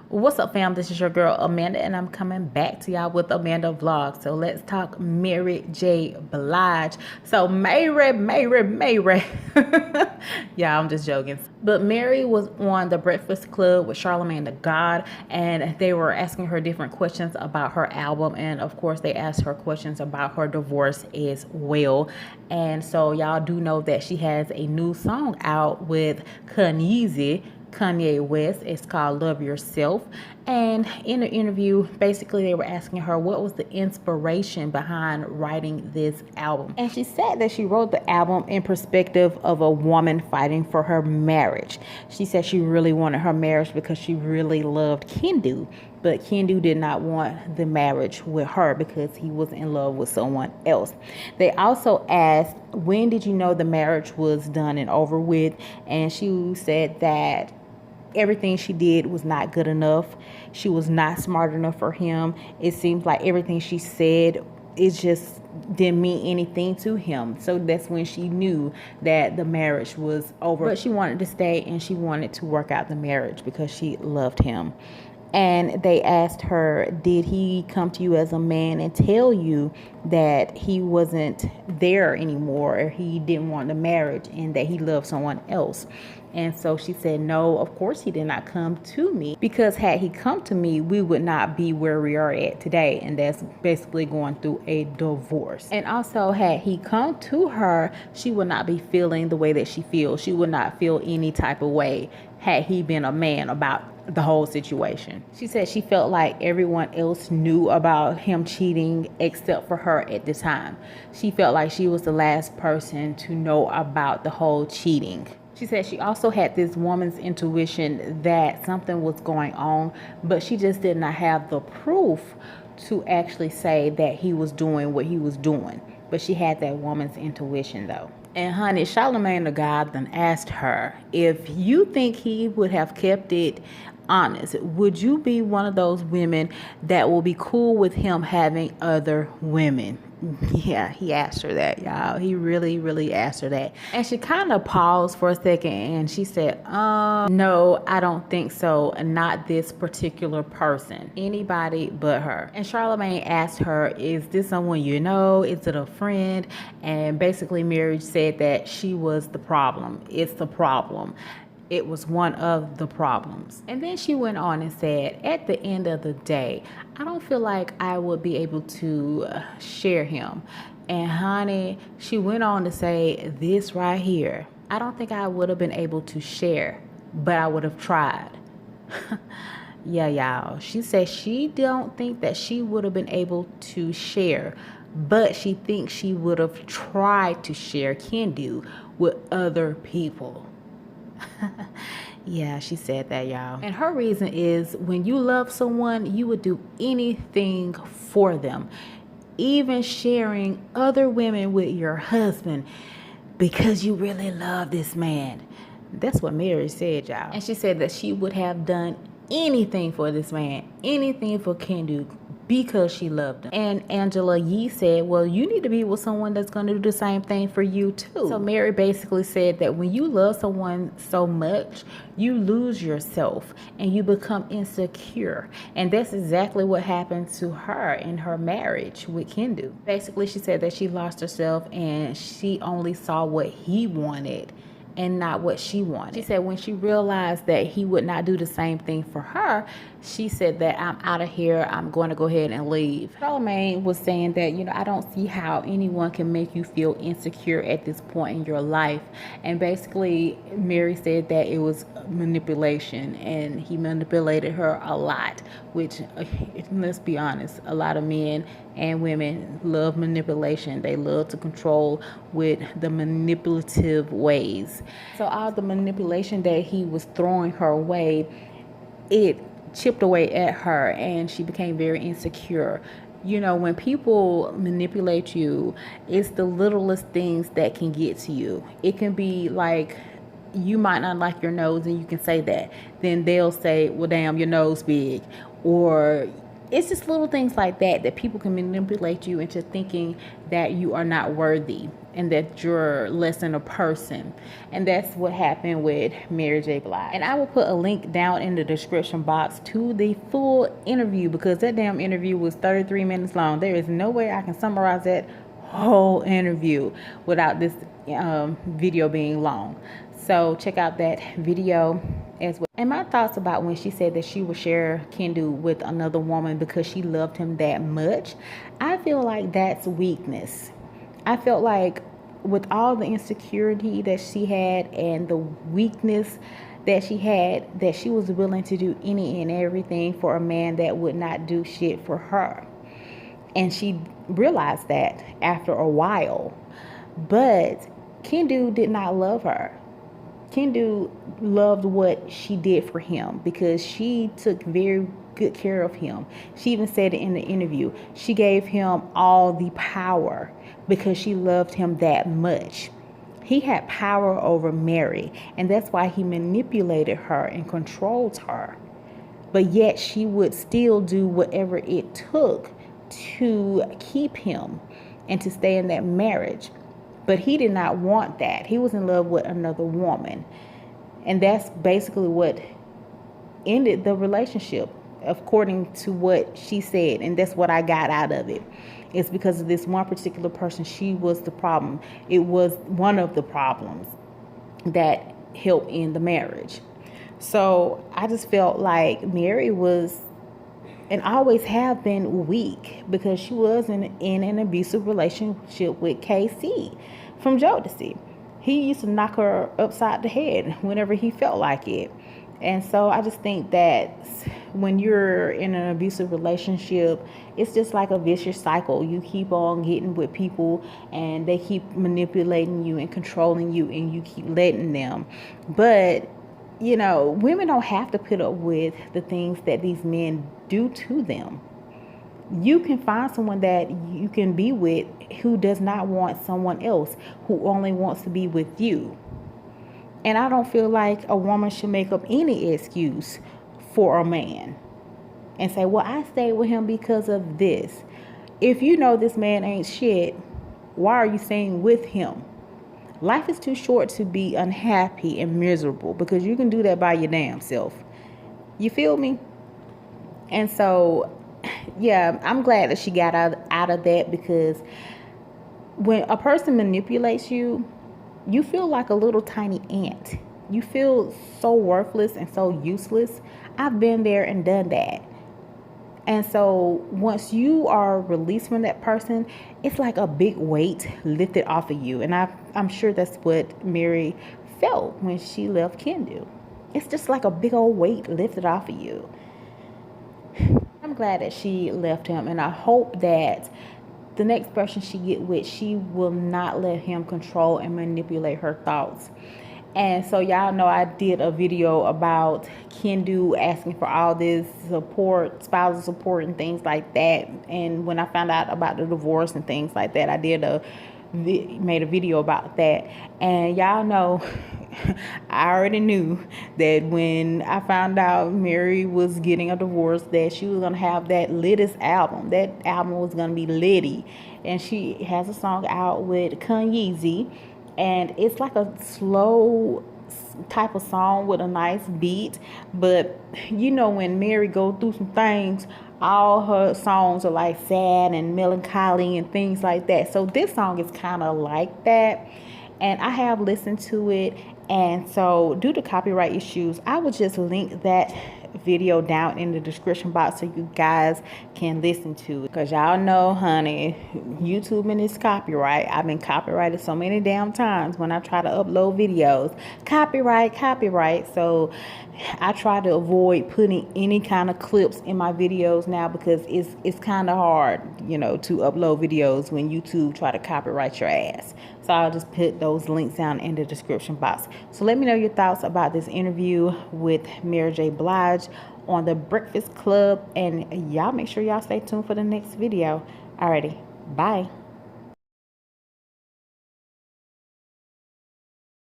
What's up, fam? This is your girl Amanda, and I'm coming back to y'all with Amanda Vlog. So let's talk Mary J. Blige. So Mary. Yeah, I'm just joking. But Mary was on the Breakfast Club with Charlamagne the God, and they were asking her different questions about her album, and of course they asked her questions about her divorce as well. And so y'all do know that she has a new song out with Kanye West. It's called Love Yourself. And in the interview, basically they were asking her what was the inspiration behind writing this album. And she said that she wrote the album in perspective of a woman fighting for her marriage. She said she really wanted her marriage because she really loved Kendu. But Kendu did not want the marriage with her because he was in love with someone else. They also asked, when did you know the marriage was done and over with? And she said that everything she did was not good enough. She was not smart enough for him. It seems like everything she said, it just didn't mean anything to him. So that's when she knew that the marriage was over. But she wanted to stay and she wanted to work out the marriage because she loved him. And they asked her, did he come to you as a man and tell you that he wasn't there anymore, or he didn't want the marriage and that he loved someone else? And so she said, no, of course he did not come to me, because had he come to me, we would not be where we are at today. And that's basically going through a divorce. And also, had he come to her, she would not be feeling the way that she feels. She would not feel any type of way had he been a man about the whole situation. She said she felt like everyone else knew about him cheating except for her at the time. She felt like she was the last person to know about the whole cheating. She said she also had this woman's intuition that something was going on, but she just did not have the proof to actually say that he was doing what he was doing. But she had that woman's intuition though. And honey, Charlamagne the God then asked her, if you think he would have kept it honest, would you be one of those women that will be cool with him having other women? Yeah, he asked her that, y'all. He really asked her that. And she kind of paused for a second and she said, no, I don't think so. Not this particular person. Anybody but her. And Charlamagne asked her, is this someone you know? Is it a friend? And basically Mary said that she was the problem. It's the problem. It was one of the problems. And then she went on and said, at the end of the day, I don't feel like I would be able to share him. And honey, she went on to say this right here. I don't think I would have been able to share, but I would have tried. Yeah, y'all. She said she don't think that she would have been able to share, but she thinks she would have tried to share Kendu with other people. Yeah, she said that, y'all. And her reason is, when you love someone, you would do anything for them, even sharing other women with your husband, because you really love this man. That's what Mary said, y'all. And she said that she would have done anything for this man, anything for Kendu, because she loved him. And Angela Yee said, well, you need to be with someone that's going to do the same thing for you too. So Mary basically said that when you love someone so much, you lose yourself and you become insecure. And that's exactly what happened to her in her marriage with Kendu. Basically, she said that she lost herself and she only saw what he wanted and not what she wanted. She said when she realized that he would not do the same thing for her, she said that I'm out of here. I'm going to go ahead and leave. Charlamagne was saying that, I don't see how anyone can make you feel insecure at this point in your life. And basically, Mary said that it was manipulation and he manipulated her a lot, which, let's be honest, a lot of men and women love manipulation. They love to control with the manipulative ways. So all the manipulation that he was throwing her way, it chipped away at her and she became very insecure. When people manipulate you, it's the littlest things that can get to you. It can be like, you might not like your nose and you can say that. Then they'll say, well, damn, your nose big. Or it's just little things like that that people can manipulate you into thinking that you are not worthy and that you're less than a person. And that's what happened with Mary J. Blige. And I will put a link down in the description box to the full interview, because that damn interview was 33 minutes long. There is no way I can summarize that whole interview without this video being long. So check out that video as well. And my thoughts about when she said that she would share Kendu with another woman because she loved him that much, I feel like that's weakness. I felt like with all the insecurity that she had and the weakness that she had, that she was willing to do any and everything for a man that would not do shit for her. And she realized that after a while. But Kendu did not love her. Kendu loved what she did for him because she took very good care of him. She even said it in the interview. She gave him all the power because she loved him that much. He had power over Mary, and that's why he manipulated her and controlled her. But yet she would still do whatever it took to keep him and to stay in that marriage. But he did not want that. He was in love with another woman. And that's basically what ended the relationship, according to what she said. And that's what I got out of it. It's because of this one particular person. She was the problem. It was one of the problems that helped end the marriage. So I just felt like Mary was, and always have been, weak because she was in an abusive relationship with KC from Jodeci. He used to knock her upside the head whenever he felt like it. And so I just think that when you're in an abusive relationship, it's just like a vicious cycle. You keep on getting with people and they keep manipulating you and controlling you, and you keep letting them. But you know, women don't have to put up with the things that these men do to them. You can find someone that you can be with who does not want someone else, who only wants to be with you. And I don't feel like a woman should make up any excuse for a man and say, well, I stayed with him because of this. If you know this man ain't shit, why are you staying with him? Life is too short to be unhappy and miserable, because you can do that by your damn self. You feel me? And so, yeah, I'm glad that she got out of that, because when a person manipulates you, you feel like a little tiny ant. You feel so worthless and so useless. I've been there and done that. And so once you are released from that person, it's like a big weight lifted off of you. And I'm sure that's what Mary felt when she left Kendu. It's just like a big old weight lifted off of you. I'm glad that she left him, and I hope that the next person she get with, she will not let him control and manipulate her thoughts. And so y'all know I did a video about Kendu asking for all this support, spousal support and things like that. And when I found out about the divorce and things like that, I made a video about that. And y'all know I already knew that when I found out Mary was getting a divorce, that she was going to have that Littest album. That album was going to be Litty. And she has a song out with Kanye, and it's like a slow type of song with a nice beat. But you know, when Mary go through some things, all her songs are like sad and melancholy and things like that. So this song is kind of like that, and I have listened to it. And so due to copyright issues, I will just link that video down in the description box so you guys can listen to it, because y'all know, honey, YouTube and its copyright. I've been copyrighted so many damn times when I try to upload videos. Copyright. So I try to avoid putting any kind of clips in my videos now, because it's kind of hard, you know, to upload videos when YouTube try to copyright your ass. So I'll just put those links down in the description box. So let me know your thoughts about this interview with Mary J. Blige on The Breakfast Club. And y'all make sure y'all stay tuned for the next video. Alrighty, bye.